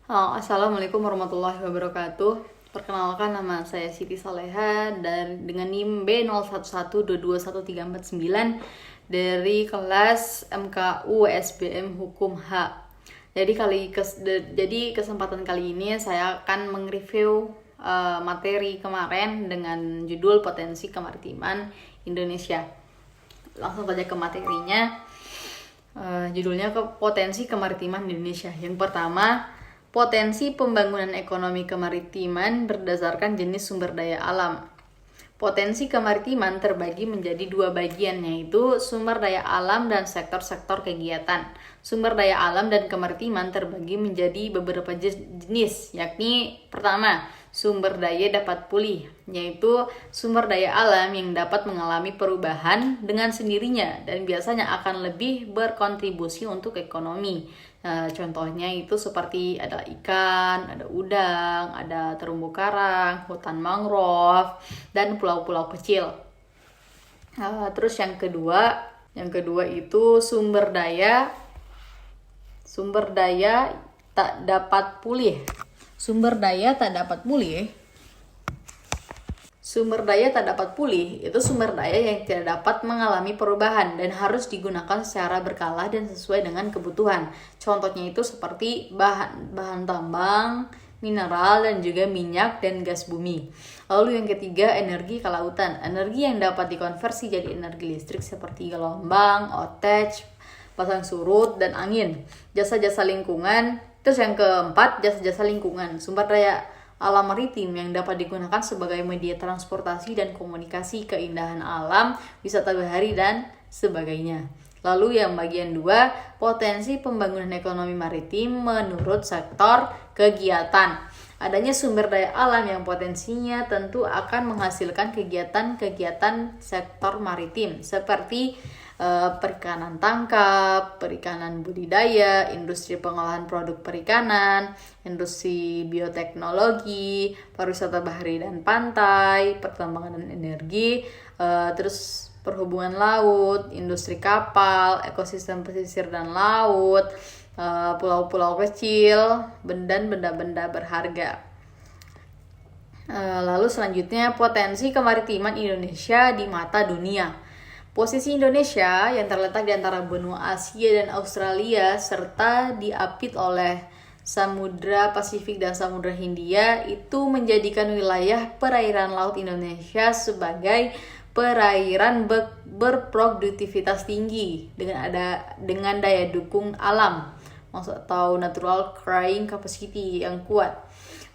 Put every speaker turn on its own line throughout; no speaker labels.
Assalamualaikum warahmatullahi wabarakatuh. Perkenalkan, nama saya Siti Saleha dan dengan NIM B0112213499 dari kelas MKU SBM Hukum H. Jadi kesempatan kali ini saya akan mengreview materi kemarin dengan judul Potensi Kemaritiman Indonesia. Langsung saja ke materinya. Judulnya Potensi Kemaritiman Indonesia. Yang pertama, potensi pembangunan ekonomi kemaritiman berdasarkan jenis sumber daya alam. Potensi kemaritiman terbagi menjadi dua bagian, yaitu sumber daya alam dan sektor-sektor kegiatan. Sumber daya alam dan kemaritiman terbagi menjadi beberapa jenis, yakni pertama, sumber daya dapat pulih, yaitu sumber daya alam yang dapat mengalami perubahan dengan sendirinya dan biasanya akan lebih berkontribusi untuk ekonomi. Contohnya itu seperti ada ikan, ada udang, ada terumbu karang, hutan mangrove, dan pulau-pulau kecil. Terus yang kedua itu sumber daya tak dapat pulih. Sumber daya tak dapat pulih itu sumber daya yang tidak dapat mengalami perubahan dan harus digunakan secara berkala dan sesuai dengan kebutuhan. Contohnya itu seperti bahan tambang, mineral, dan juga minyak dan gas bumi. Lalu yang ketiga, energi kelautan. Energi yang dapat dikonversi jadi energi listrik seperti gelombang, outage, pasang surut, dan angin. Jasa-jasa lingkungan. Terus yang keempat, jasa-jasa lingkungan. Sumber daya alam maritim yang dapat digunakan sebagai media transportasi dan komunikasi, keindahan alam, wisata bahari, dan sebagainya. Lalu yang bagian 2, potensi pembangunan ekonomi maritim menurut sektor kegiatan. Adanya sumber daya alam yang potensinya tentu akan menghasilkan kegiatan-kegiatan sektor maritim seperti perikanan tangkap, perikanan budidaya, industri pengolahan produk perikanan, industri bioteknologi, pariwisata bahari dan pantai, pertambangan dan energi, terus perhubungan laut, industri kapal, ekosistem pesisir dan laut, pulau-pulau kecil, dan benda-benda berharga. Lalu selanjutnya, potensi kemaritiman Indonesia di mata dunia. Posisi Indonesia yang terletak di antara benua Asia dan Australia serta diapit oleh Samudra Pasifik dan Samudra Hindia itu menjadikan wilayah perairan laut Indonesia sebagai perairan berproduktivitas tinggi dengan daya dukung alam atau natural carrying capacity yang kuat.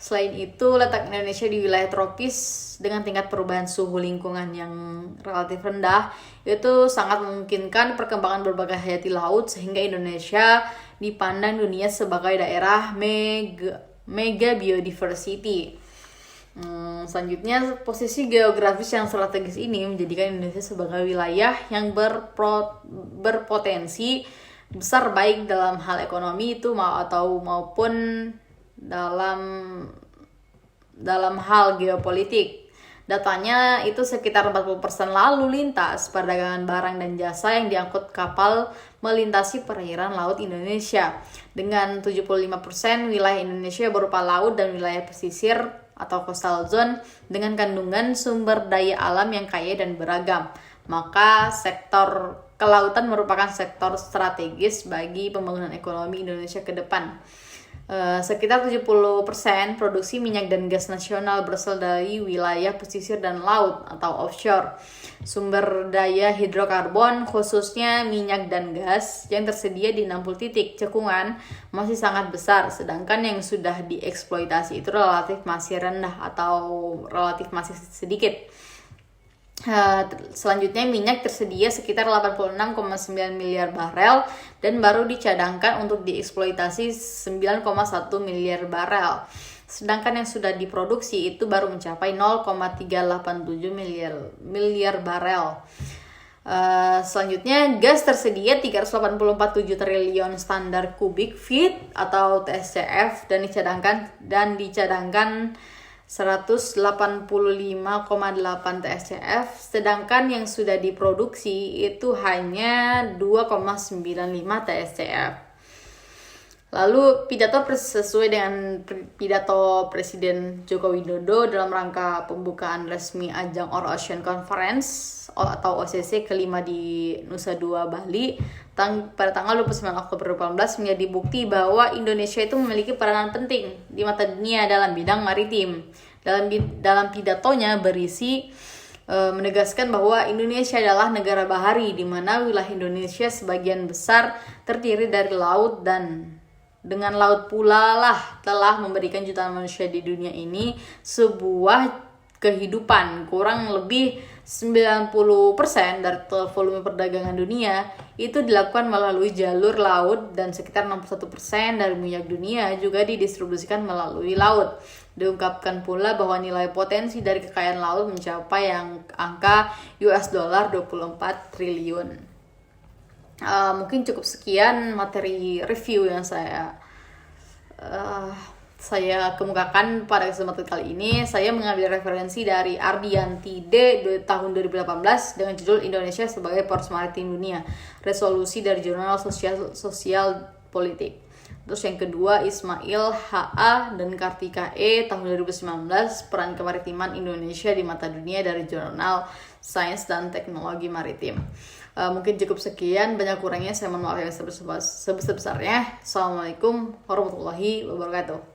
Selain itu, letak Indonesia di wilayah tropis dengan tingkat perubahan suhu lingkungan yang relatif rendah itu sangat memungkinkan perkembangan berbagai hayati laut sehingga Indonesia dipandang dunia sebagai daerah mega biodiversity. Selanjutnya, posisi geografis yang strategis ini menjadikan Indonesia sebagai wilayah yang berpotensi besar baik dalam hal ekonomi itu maupun dalam hal geopolitik. Datanya itu sekitar 40% lalu lintas perdagangan barang dan jasa yang diangkut kapal melintasi perairan laut Indonesia. Dengan 75% wilayah Indonesia berupa laut dan wilayah pesisir atau coastal zone dengan kandungan sumber daya alam yang kaya dan beragam. Maka sektor kelautan merupakan sektor strategis bagi pembangunan ekonomi Indonesia ke depan. Sekitar 70% produksi minyak dan gas nasional berasal dari wilayah pesisir dan laut atau offshore. Sumber daya hidrokarbon khususnya minyak dan gas yang tersedia di 60 titik cekungan masih sangat besar, sedangkan yang sudah dieksploitasi itu relatif masih rendah atau relatif masih sedikit. Selanjutnya, minyak tersedia sekitar 86,9 miliar barel dan baru dicadangkan untuk dieksploitasi 9,1 miliar barel. Sedangkan yang sudah diproduksi itu baru mencapai 0,387 miliar barel. Selanjutnya, gas tersedia 384,7 triliun standar kubik feet atau TSCF dan dicadangkan 185,8 TSCF, sedangkan yang sudah diproduksi itu hanya 2,95 TSCF. Lalu sesuai dengan pidato Presiden Joko Widodo dalam rangka pembukaan resmi ajang All Ocean Conference atau OCC kelima di Nusa Dua, Bali pada tanggal 29 Oktober 2018 menjadi bukti bahwa Indonesia itu memiliki peranan penting di mata dunia dalam bidang maritim. Dalam pidatonya berisi menegaskan bahwa Indonesia adalah negara bahari di mana wilayah Indonesia sebagian besar terdiri dari laut dan dengan laut pula lah telah memberikan jutaan manusia di dunia ini sebuah kehidupan. Kurang lebih 90% dari volume perdagangan dunia itu dilakukan melalui jalur laut dan sekitar 61% dari minyak dunia juga didistribusikan melalui laut. Diungkapkan pula bahwa nilai potensi dari kekayaan laut mencapai angka US dollar 24 triliun. Mungkin cukup sekian materi review yang saya kemukakan pada kesempatan kali ini. Saya mengambil referensi dari Ardianti D tahun 2018 dengan judul Indonesia sebagai Poros Maritim Dunia, resolusi dari Jurnal Sosial Politik. Terus yang kedua Ismail H.A. dan Kartika E tahun 2019, peran kemaritiman Indonesia di mata dunia dari Jurnal Sains dan Teknologi Maritim. Mungkin cukup sekian, banyak kurangnya saya mohon maaf yang sebesar-besarnya. Assalamualaikum warahmatullahi wabarakatuh.